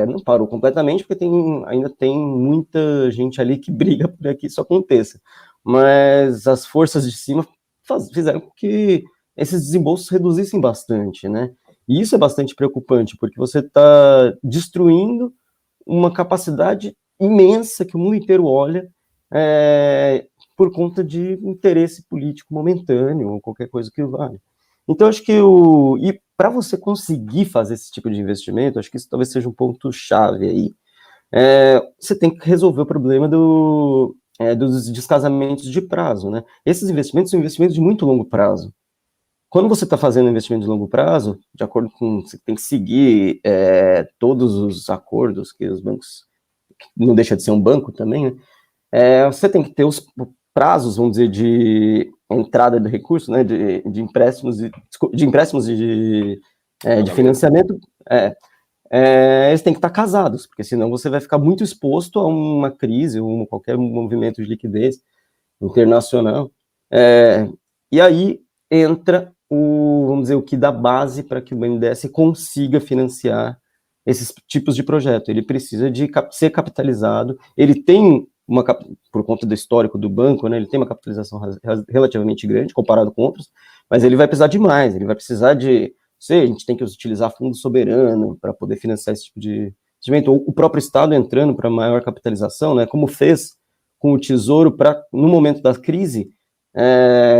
não parou completamente, porque ainda tem muita gente ali que briga para que isso aconteça. Mas as forças de cima fizeram com que esses desembolsos reduzissem bastante, né? E isso é bastante preocupante, porque você está destruindo uma capacidade imensa que o mundo inteiro olha por conta de interesse político momentâneo, ou qualquer coisa que vale. Então, acho que e para você conseguir fazer esse tipo de investimento, acho que isso talvez seja um ponto-chave aí. Você tem que resolver o problema dos descasamentos de prazo, né? Esses investimentos são investimentos de muito longo prazo. Quando você está fazendo investimento de longo prazo, de acordo com... Você tem que seguir todos os acordos que os bancos... Não deixa de ser um banco também, né? Você tem que ter os prazos, vamos dizer, de entrada de recursos, né, de empréstimos e de financiamento, eles têm que estar casados, porque senão você vai ficar muito exposto a uma crise ou qualquer movimento de liquidez internacional. E aí entra vamos dizer, o que dá base para que o BNDES consiga financiar esses tipos de projeto. Ele precisa de ser capitalizado, ele tem por conta do histórico do banco, né, ele tem uma capitalização relativamente grande, comparado com outros, mas ele vai precisar de mais, ele vai precisar de, a gente tem que utilizar fundo soberano para poder financiar esse tipo de investimento, ou o próprio Estado entrando para maior capitalização, né, como fez com o Tesouro, no momento da crise,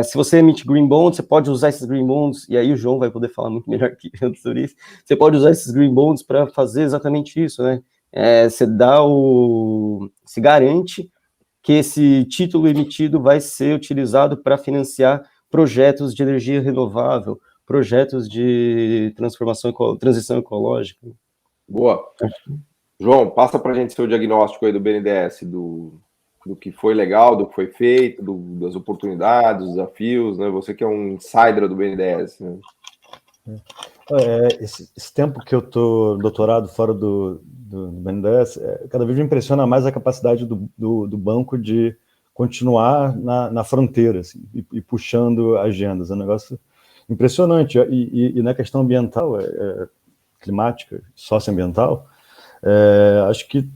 se você emite green bonds, você pode usar esses green bonds, e aí o João vai poder falar muito melhor que eu sobre isso, você pode usar esses green bonds para fazer exatamente isso, né? Você se garante que esse título emitido vai ser utilizado para financiar projetos de energia renovável, projetos de transição ecológica. Boa. João, passa para a gente seu diagnóstico aí do BNDES, do que foi legal, do que foi feito, das oportunidades, dos desafios, né? Você que é um insider do BNDES, né? Esse tempo que eu estou doutorado fora do BNDES, cada vez me impressiona mais a capacidade do banco de continuar na fronteira, assim, e puxando agendas. É um negócio impressionante. E na questão ambiental, climática, socioambiental, acho que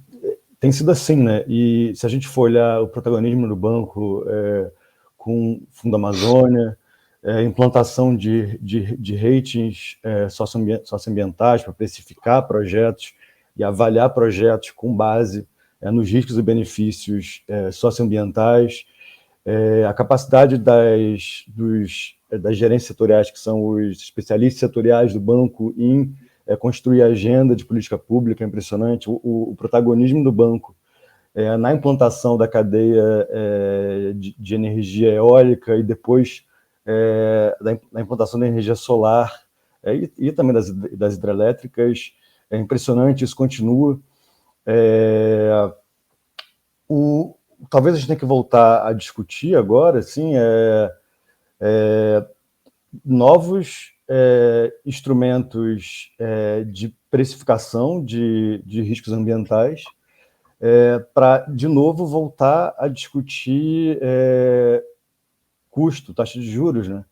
tem sido assim, né? E se a gente for olhar o protagonismo do banco com Fundo Amazônia, implantação de ratings socioambientais para precificar projetos e avaliar projetos com base nos riscos e benefícios socioambientais, a capacidade das gerências setoriais, que são os especialistas setoriais do banco, em construir agenda de política pública, é impressionante. O protagonismo do banco na implantação da cadeia de energia eólica e depois da implantação da energia solar e também das hidrelétricas, é impressionante, isso continua. Talvez a gente tenha que voltar a discutir agora, assim, novos instrumentos de precificação de riscos ambientais, para, de novo, voltar a discutir custo, taxa de juros, né?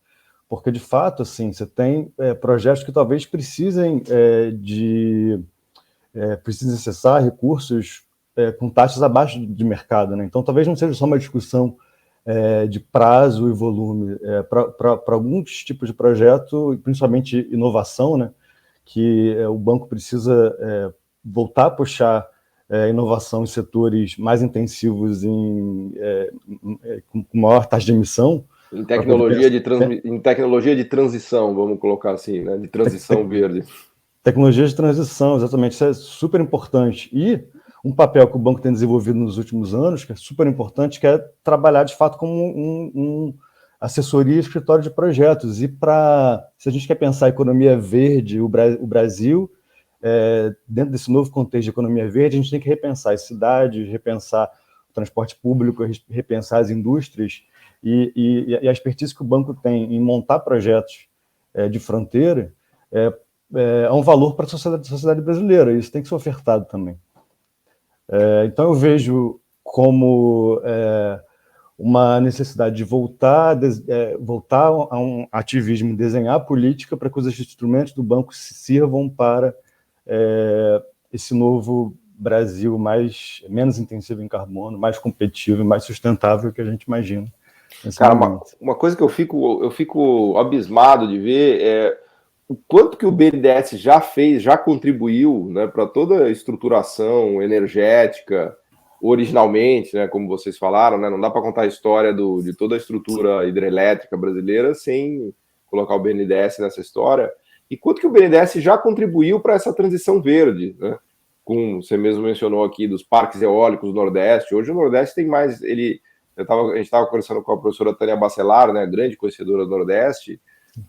Porque, de fato, assim, você tem projetos que talvez precisem acessar recursos com taxas abaixo de mercado, né? Então, talvez não seja só uma discussão de prazo e volume, para alguns tipos de projeto, principalmente inovação, né? Que o banco precisa voltar a puxar inovação em setores mais intensivos com maior taxa de emissão. Em tecnologia de transição, vamos colocar assim, né? De transição verde. Tecnologia de transição, exatamente, isso é super importante. E um papel que o banco tem desenvolvido nos últimos anos, que é super importante, que é trabalhar de fato como um assessoria e escritório de projetos. E se a gente quer pensar a economia verde, o Brasil, dentro desse novo contexto de economia verde, a gente tem que repensar as cidades, repensar o transporte público, repensar as indústrias, e a expertise que o banco tem em montar projetos de fronteira é um valor para a sociedade brasileira, isso tem que ser ofertado também. Então eu vejo como uma necessidade de voltar a um ativismo, desenhar política para que os instrumentos do banco sirvam para esse novo Brasil menos intensivo em carbono, mais competitivo e mais sustentável que a gente imagina. Cara, uma coisa que eu fico abismado de ver é o quanto que o BNDES já fez, já contribuiu, né, para toda a estruturação energética, originalmente, né, como vocês falaram, né, não dá para contar a história de toda a estrutura hidrelétrica brasileira sem colocar o BNDES nessa história, e quanto que o BNDES já contribuiu para essa transição verde, né, você mesmo mencionou aqui dos parques eólicos do Nordeste. Hoje o Nordeste tem mais, a gente estava conversando com a professora Tânia Bacelar, né, grande conhecedora do Nordeste.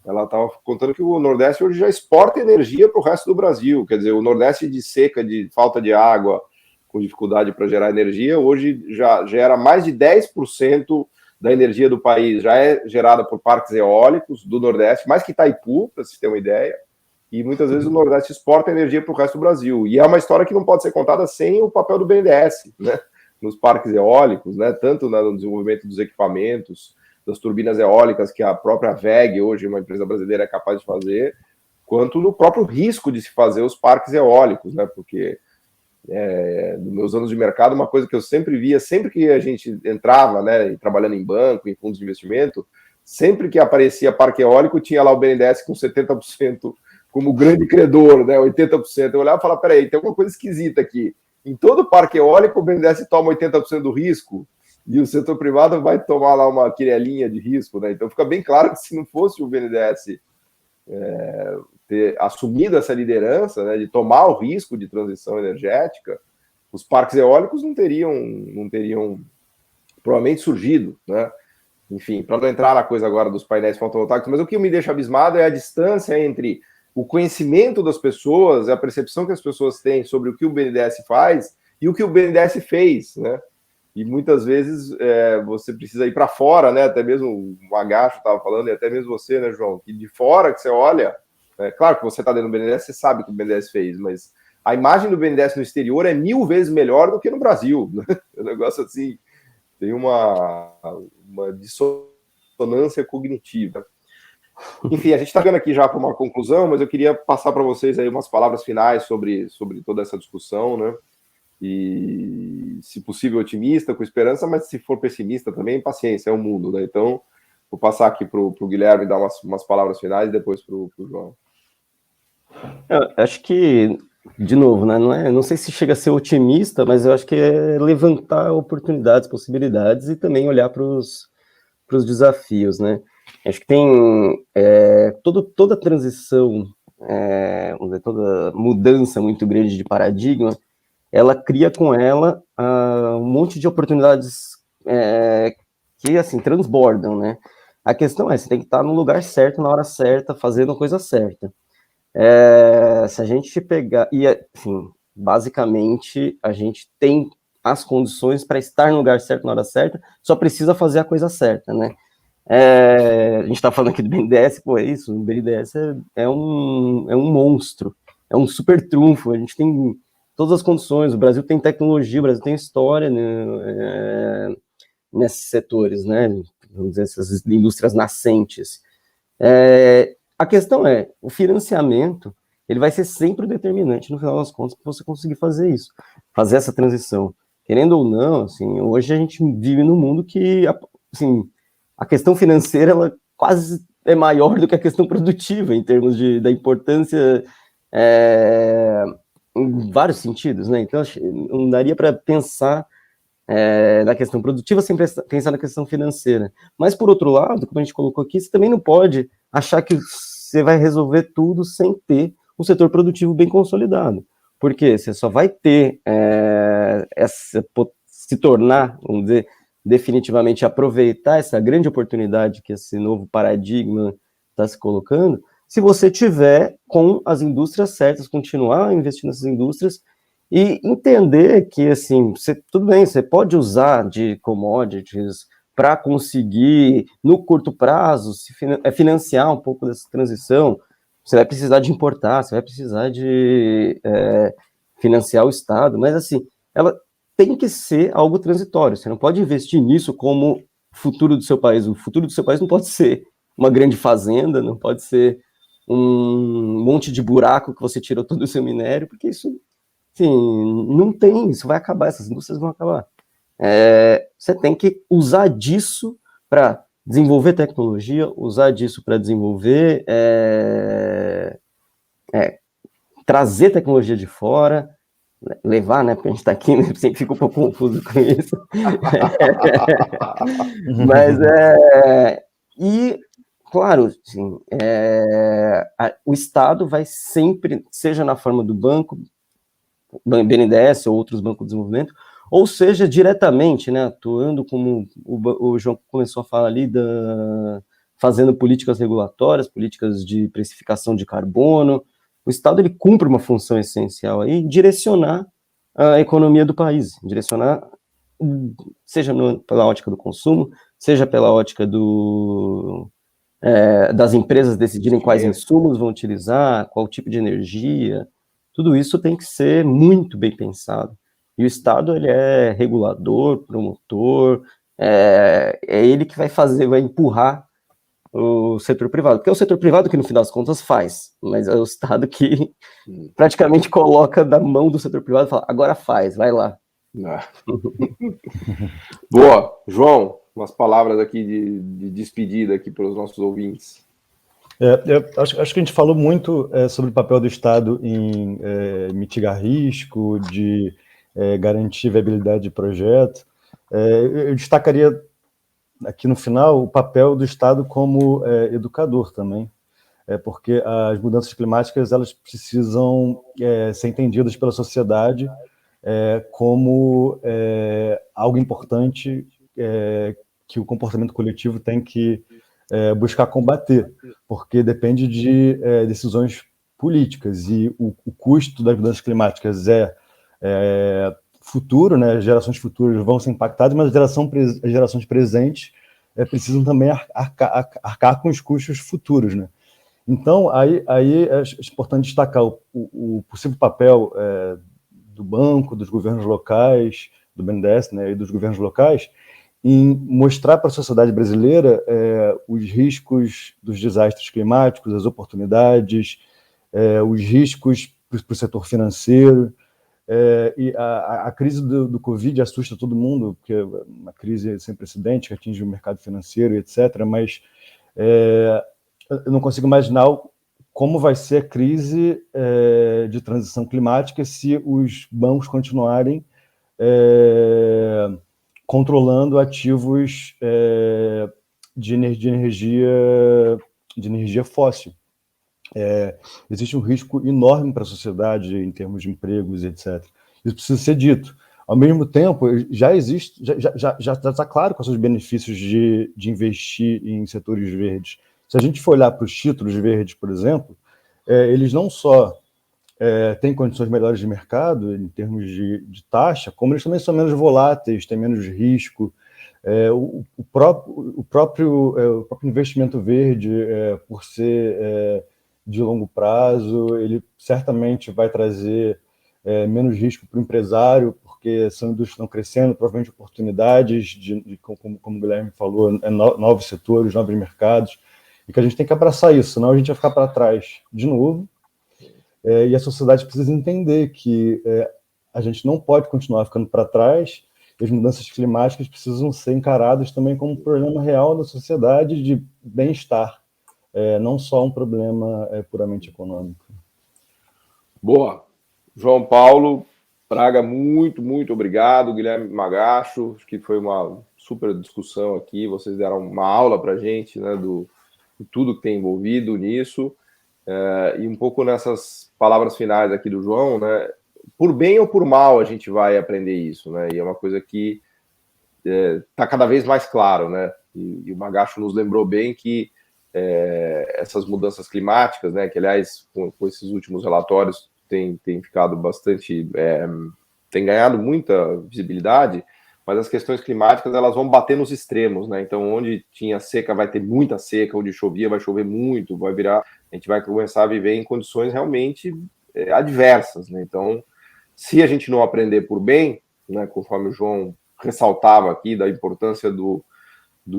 Ela estava contando que o Nordeste hoje já exporta energia para o resto do Brasil. Quer dizer, o Nordeste de seca, de falta de água, com dificuldade para gerar energia, hoje já gera mais de 10% da energia do país, já é gerada por parques eólicos do Nordeste, mais que Itaipu, para se ter uma ideia. E muitas vezes o Nordeste exporta energia para o resto do Brasil. E é uma história que não pode ser contada sem o papel do BNDES, né, nos parques eólicos, né, tanto no desenvolvimento dos equipamentos, das turbinas eólicas que a própria WEG, hoje uma empresa brasileira, é capaz de fazer, quanto no próprio risco de se fazer os parques eólicos, né? Porque nos meus anos de mercado, uma coisa que eu sempre via, sempre que a gente entrava, né, trabalhando em banco, em fundos de investimento, sempre que aparecia parque eólico, tinha lá o BNDES com 70% como grande credor, né, 80%. Eu olhava e falava, peraí, tem alguma coisa esquisita aqui. Em todo parque eólico, o BNDES toma 80% do risco, e o setor privado vai tomar lá uma quirelinha de risco, né? Então fica bem claro que se não fosse o BNDES ter assumido essa liderança, né, de tomar o risco de transição energética, os parques eólicos não teriam provavelmente surgido, né? Enfim, para não entrar na coisa agora dos painéis fotovoltaicos, mas o que me deixa abismado é a distância entre o conhecimento das pessoas, a percepção que as pessoas têm sobre o que o BNDES faz e o que o BNDES fez, né? E muitas vezes você precisa ir para fora, né? Até mesmo o Agacho estava falando, e até mesmo você, né, João? Que de fora que você olha, claro que você está dentro do BNDES, você sabe o que o BNDES fez, mas a imagem do BNDES no exterior é 1000 vezes melhor do que no Brasil, né? É um negócio assim, tem uma dissonância cognitiva. Enfim, a gente está vendo aqui já para uma conclusão, mas eu queria passar para vocês aí umas palavras finais sobre toda essa discussão, né? E, se possível, otimista, com esperança, mas se for pessimista também, paciência, é o mundo, né? Então, vou passar aqui para o Guilherme dar umas palavras finais e depois para o João. Eu acho que, de novo, né, não sei se chega a ser otimista, mas eu acho que é levantar oportunidades, possibilidades e também olhar para os desafios, né? Acho que tem toda transição, vamos dizer, toda mudança muito grande de paradigma, ela cria com ela um monte de oportunidades que, assim, transbordam, né? A questão você tem que estar no lugar certo, na hora certa, fazendo a coisa certa. Se a gente pegar... E, assim, basicamente, a gente tem as condições para estar no lugar certo, na hora certa, só precisa fazer a coisa certa, né? A gente está falando aqui do BNDES, pô, é isso, o BNDES é um monstro, é um super trunfo, a gente tem todas as condições, o Brasil tem tecnologia, o Brasil tem história, né, nesses setores, né, vamos dizer, essas indústrias nascentes. A questão o financiamento, ele vai ser sempre determinante, no final das contas, para você conseguir fazer isso, fazer essa transição. Querendo ou não, assim, hoje a gente vive num mundo que, assim, a questão financeira, ela quase é maior do que a questão produtiva, em termos da importância em vários sentidos, né? Então, não daria para pensar na questão produtiva sem pensar na questão financeira. Mas, por outro lado, como a gente colocou aqui, você também não pode achar que você vai resolver tudo sem ter um setor produtivo bem consolidado. Porque você só vai ter se tornar, vamos dizer, definitivamente aproveitar essa grande oportunidade que esse novo paradigma está se colocando, se você tiver com as indústrias certas, continuar investindo nessas indústrias e entender que, assim, tudo bem, você pode usar de commodities para conseguir, no curto prazo, financiar um pouco dessa transição. Você vai precisar de importar, você vai precisar de financiar o Estado, mas, assim, ela tem que ser algo transitório. Você não pode investir nisso como futuro do seu país. O futuro do seu país não pode ser uma grande fazenda, não pode ser um monte de buraco que você tirou todo o seu minério, porque isso, assim, não tem, isso vai acabar, essas indústrias vão acabar. Você tem que usar disso para desenvolver tecnologia, usar disso para desenvolver, trazer tecnologia de fora, levar, né, porque a gente está aqui, né, sempre fica um pouco confuso com isso. Mas, e, claro, assim, o Estado vai sempre, seja na forma do banco, BNDES ou outros bancos de desenvolvimento, ou seja, diretamente, né, atuando como o João começou a falar ali, fazendo políticas regulatórias, políticas de precificação de carbono. O Estado, ele cumpre uma função essencial aí, direcionar a economia do país, direcionar, seja pela ótica do consumo, seja pela ótica das empresas decidirem quais insumos vão utilizar, qual tipo de energia. Tudo isso tem que ser muito bem pensado. E o Estado, ele é regulador, promotor, é ele que vai empurrar o setor privado, porque é o setor privado que, no final das contas, faz, mas é o Estado que praticamente coloca da mão do setor privado e fala, agora faz, vai lá. Boa. João, umas palavras aqui de despedida aqui para os nossos ouvintes. Acho que a gente falou muito sobre o papel do Estado em mitigar risco, de garantir viabilidade de projeto. Eu destacaria aqui no final o papel do Estado como educador também, porque as mudanças climáticas elas precisam ser entendidas pela sociedade como algo importante que o comportamento coletivo tem que buscar combater, porque depende de decisões políticas, e o custo das mudanças climáticas futuro, né? As gerações futuras vão ser impactadas, mas as gerações presentes precisam também arcar com os custos futuros, né? Então, aí é importante destacar o possível papel do banco, dos governos locais, do BNDES, né, e dos governos locais, em mostrar para a sociedade brasileira os riscos dos desastres climáticos, as oportunidades, os riscos para o setor financeiro. E a crise do Covid assusta todo mundo, porque é uma crise sem precedente que atinge o mercado financeiro, etc. Mas eu não consigo imaginar como vai ser a crise de transição climática se os bancos continuarem controlando ativos de energia fóssil. Existe um risco enorme para a sociedade em termos de empregos, etc. Isso precisa ser dito. Ao mesmo tempo, já está claro quais são os benefícios de investir em setores verdes. Se a gente for olhar para os títulos verdes, por exemplo, eles não só têm condições melhores de mercado em termos de taxa, como eles também são menos voláteis, têm menos risco. O próprio investimento verde, por ser de longo prazo, ele certamente vai trazer menos risco para o empresário, porque são indústrias que estão crescendo, provavelmente oportunidades, como o Guilherme falou, novos setores, novos mercados, e que a gente tem que abraçar isso, senão a gente vai ficar para trás de novo. E a sociedade precisa entender que a gente não pode continuar ficando para trás, e as mudanças climáticas precisam ser encaradas também como um problema real da sociedade de bem-estar, não só um problema puramente econômico. Boa. João Paulo Braga, muito, muito obrigado. Guilherme Magacho, acho que foi uma super discussão aqui, vocês deram uma aula para a gente, né, de tudo que tem envolvido nisso. E um pouco nessas palavras finais aqui do João, né? Por bem ou por mal a gente vai aprender isso, né? E é uma coisa que está cada vez mais claro, né? E o Magacho nos lembrou bem que essas mudanças climáticas, né? Que aliás com esses últimos relatórios tem ficado bastante, tem ganhado muita visibilidade, mas as questões climáticas elas vão bater nos extremos, né? Então onde tinha seca vai ter muita seca, onde chovia vai chover muito, a gente vai começar a viver em condições realmente adversas, né? Então se a gente não aprender por bem, né? Conforme o João ressaltava aqui da importância do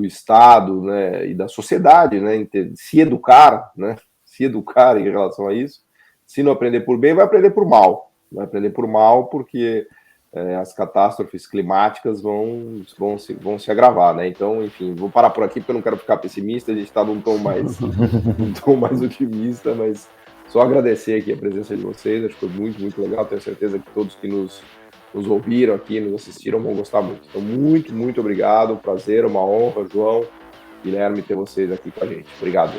Estado, né, e da sociedade, né, se educar, né, se educar em relação a isso. Se não aprender por bem, vai aprender por mal. Vai aprender por mal porque as catástrofes climáticas vão se agravar, né? Então, enfim, vou parar por aqui porque eu não quero ficar pessimista, a gente está num tom mais otimista, mas só agradecer aqui a presença de vocês, acho que foi muito, muito legal, tenho certeza que todos que nos ouviram aqui, nos assistiram, vão gostar muito. Então, muito, muito obrigado, um prazer, uma honra, João, Guilherme, ter vocês aqui com a gente. Obrigado.